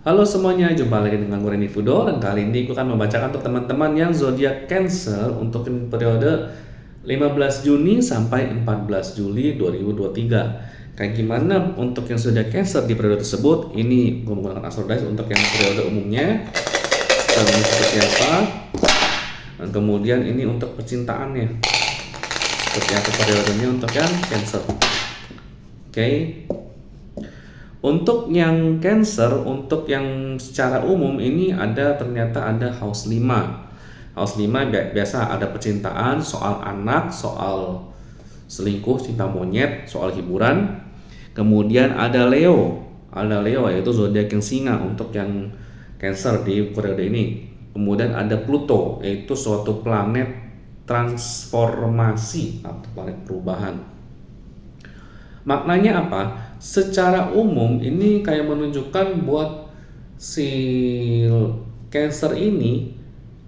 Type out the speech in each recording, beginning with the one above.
Halo semuanya, jumpa lagi dengan gue Randy Fudo dan kali ini gue akan membacakan untuk teman-teman yang zodiak Cancer untuk periode 15 Juni sampai 14 Juli 2023. Kayak gimana untuk yang zodiak Cancer di periode tersebut? Ini gue menggunakan Astro Dice untuk yang periode umumnya. Ini seperti apa? Dan kemudian ini untuk percintaannya. Seperti apa periodenya untuk yang Cancer? Oke. Untuk yang Cancer, untuk yang secara umum ini ternyata ada house 5. House 5 biasa ada percintaan, soal anak, soal selingkuh, cinta monyet, soal hiburan. Kemudian ada Leo. Ada Leo yaitu zodiak yang Singa untuk yang Cancer di periode ini. Kemudian ada Pluto yaitu suatu planet transformasi atau planet perubahan. Maknanya apa? Secara umum ini kayak menunjukkan buat si Cancer ini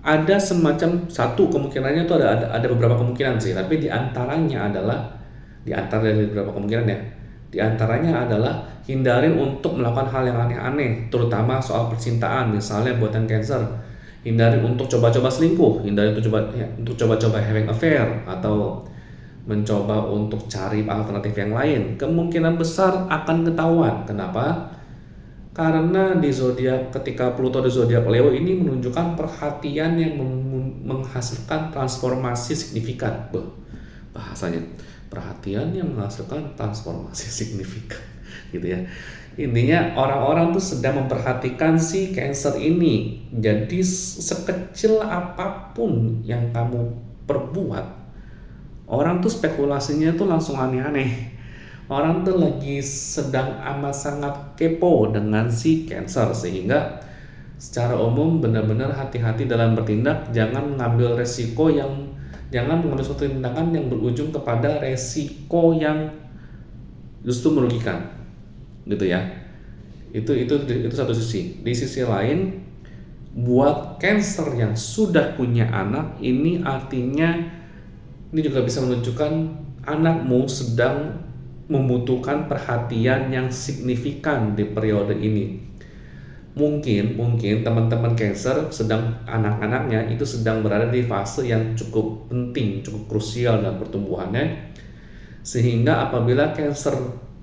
ada semacam satu kemungkinannya itu ada beberapa kemungkinan sih, tapi di antara dari beberapa kemungkinan ya. Di antaranya adalah hindarin untuk melakukan hal yang aneh-aneh, terutama soal percintaan. Misalnya buat yang Cancer, hindarin untuk coba-coba selingkuh, hindarin untuk coba-coba having affair atau mencoba untuk cari alternatif yang lain. Kemungkinan besar akan ketahuan. Kenapa? Karena di zodiak ketika Pluto di zodiak Leo ini menunjukkan perhatian yang menghasilkan transformasi signifikan. Bahasanya perhatian yang menghasilkan transformasi signifikan gitu ya. Intinya orang-orang tuh sedang memperhatikan si Cancer ini. Jadi sekecil apapun yang kamu perbuat, orang tuh spekulasinya tuh langsung aneh-aneh. Orang tuh lagi sedang amat sangat kepo dengan si Cancer, sehingga secara umum benar-benar hati-hati dalam bertindak. Jangan mengambil suatu tindakan yang berujung kepada resiko yang justru merugikan, gitu ya. Itu satu sisi. Di sisi lain, buat Cancer yang sudah punya anak, ini artinya ini juga bisa menunjukkan anakmu sedang membutuhkan perhatian yang signifikan di periode ini. Mungkin teman-teman Cancer anak-anaknya itu sedang berada di fase yang cukup penting, cukup krusial dalam pertumbuhannya. Sehingga apabila Cancer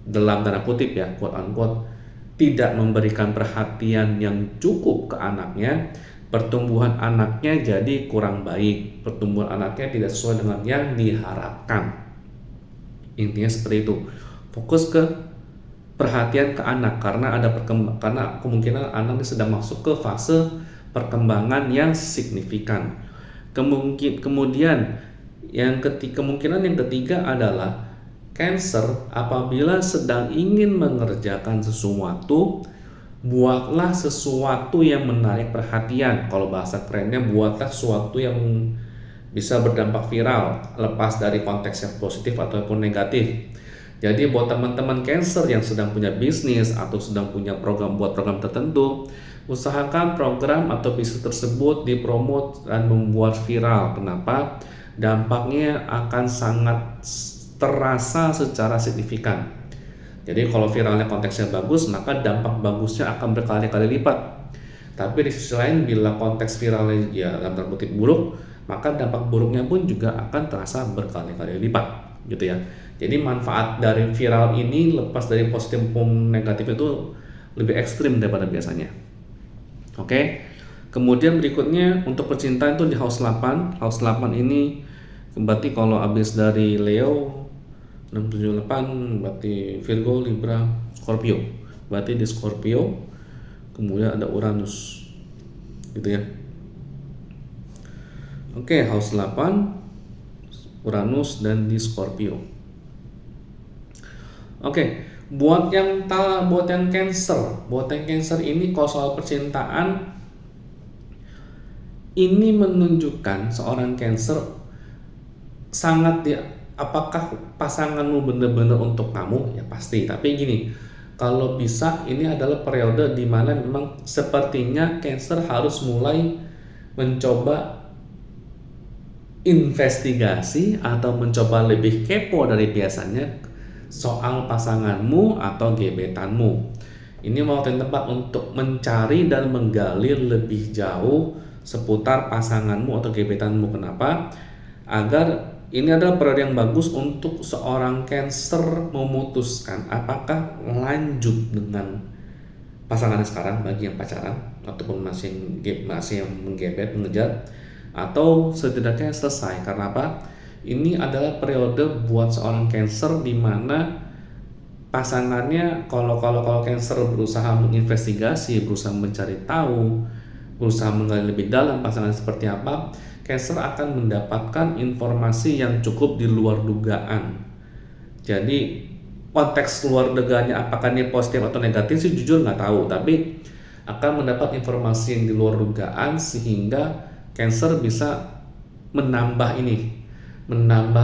dalam tanda kutip ya, quote unquote, tidak memberikan perhatian yang cukup ke anaknya, pertumbuhan anaknya jadi kurang baik, pertumbuhan anaknya tidak sesuai dengan yang diharapkan. Intinya seperti itu. Fokus ke perhatian ke anak karena karena kemungkinan anak ini sedang masuk ke fase perkembangan yang signifikan. Kemudian kemungkinan yang ketiga adalah Cancer apabila sedang ingin mengerjakan sesuatu, buatlah sesuatu yang menarik perhatian. Kalau bahasa kerennya, buatlah sesuatu yang bisa berdampak viral, lepas dari konteks yang positif ataupun negatif. Jadi buat teman-teman Cancer yang sedang punya bisnis atau sedang punya program tertentu, usahakan program atau bisnis tersebut dipromot dan membuat viral. Kenapa? Dampaknya akan sangat terasa secara signifikan. Jadi kalau viralnya konteksnya bagus, maka dampak bagusnya akan berkali-kali lipat. Tapi di sisi lain, bila konteks viralnya ya dalam tanda kutip buruk, maka dampak buruknya pun juga akan terasa berkali-kali lipat, gitu ya. Jadi manfaat dari viral ini lepas dari positif maupun negatif itu lebih ekstrim daripada biasanya. Oke. Kemudian berikutnya untuk percintaan itu di house 8. House 8 ini berarti kalau habis dari Leo 678 berarti Virgo, Libra, Scorpio. Berarti di Scorpio, kemudian ada Uranus. Gitu ya. Oke, house 8 Uranus dan di Scorpio. Oke, buat yang Cancer ini kalau soal percintaan ini menunjukkan seorang Cancer apakah pasanganmu benar-benar untuk kamu? Ya pasti. Tapi gini, kalau bisa ini adalah periode di mana memang sepertinya Cancer harus mulai mencoba investigasi atau mencoba lebih kepo dari biasanya soal pasanganmu atau gebetanmu. Ini merupakan tempat untuk mencari dan menggali lebih jauh seputar pasanganmu atau gebetanmu. Kenapa? Agar ini adalah periode yang bagus untuk seorang Cancer memutuskan apakah lanjut dengan pasangannya sekarang bagi yang pacaran ataupun masih yang menggebet, mengejar, atau setidaknya selesai. Karena apa? Ini adalah periode buat seorang Cancer di mana pasangannya, kalau Cancer berusaha menginvestigasi, berusaha mencari tahu, berusaha menggali lebih dalam pasangan seperti apa, Cancer akan mendapatkan informasi yang cukup di luar dugaan. Jadi konteks luar dugaannya apakah ini positif atau negatif sih jujur nggak tahu, tapi akan mendapat informasi yang di luar dugaan sehingga Cancer bisa menambah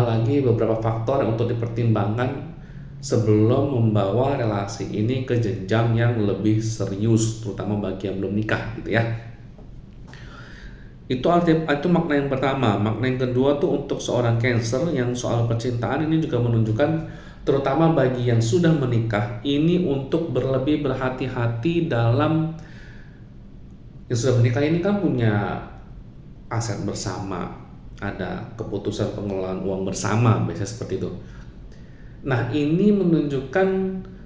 lagi beberapa faktor yang untuk dipertimbangkan sebelum membawa relasi ini ke jenjang yang lebih serius, terutama bagi yang belum nikah gitu ya. Itu makna yang pertama. Makna yang kedua tuh untuk seorang Cancer yang soal percintaan ini juga menunjukkan, terutama bagi yang sudah menikah, ini untuk berlebih berhati-hati dalam, yang sudah menikah ini kan punya aset bersama, ada keputusan pengelolaan uang bersama, biasanya seperti itu. Nah, ini menunjukkan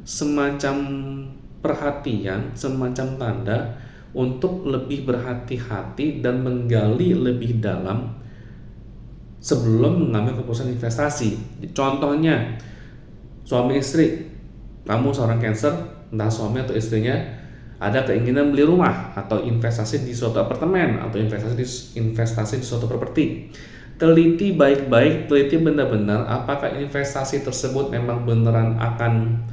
semacam perhatian, semacam tanda untuk lebih berhati-hati dan menggali lebih dalam sebelum mengambil keputusan investasi. Contohnya, suami istri, kamu seorang Cancer, entah suami atau istrinya ada keinginan beli rumah atau investasi di suatu apartemen atau investasi di suatu properti. Teliti baik-baik, teliti benar-benar apakah investasi tersebut memang beneran akan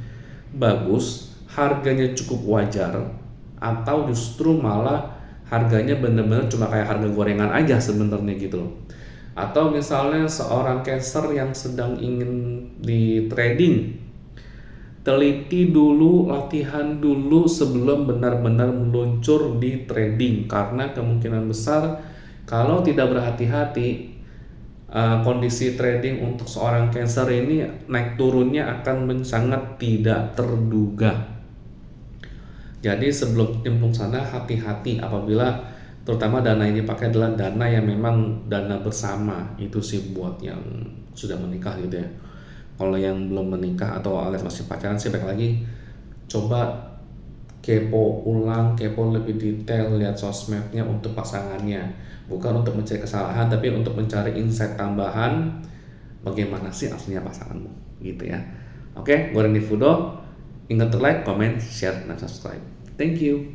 bagus, harganya cukup wajar, atau justru malah harganya benar-benar cuma kayak harga gorengan aja sebenarnya gitu. Atau misalnya seorang Cancer yang sedang ingin di trading, teliti dulu, latihan dulu sebelum benar-benar meluncur di trading, karena kemungkinan besar kalau tidak berhati-hati, kondisi trading untuk seorang Cancer ini naik turunnya akan sangat tidak terduga. Jadi sebelum nyemplung sana, hati-hati apabila terutama dana yang dipakai adalah dana yang memang dana bersama. Itu sih buat yang sudah menikah gitu ya. Kalau yang belum menikah atau alias masih pacaran sih baik lagi coba kepo ulang, kepo lebih detail, lihat sosmednya untuk pasangannya, bukan untuk mencari kesalahan tapi untuk mencari insight tambahan bagaimana sih aslinya pasanganmu gitu ya. Oke, gue Randy Fudo, ingat like, comment, share, dan subscribe. Thank you.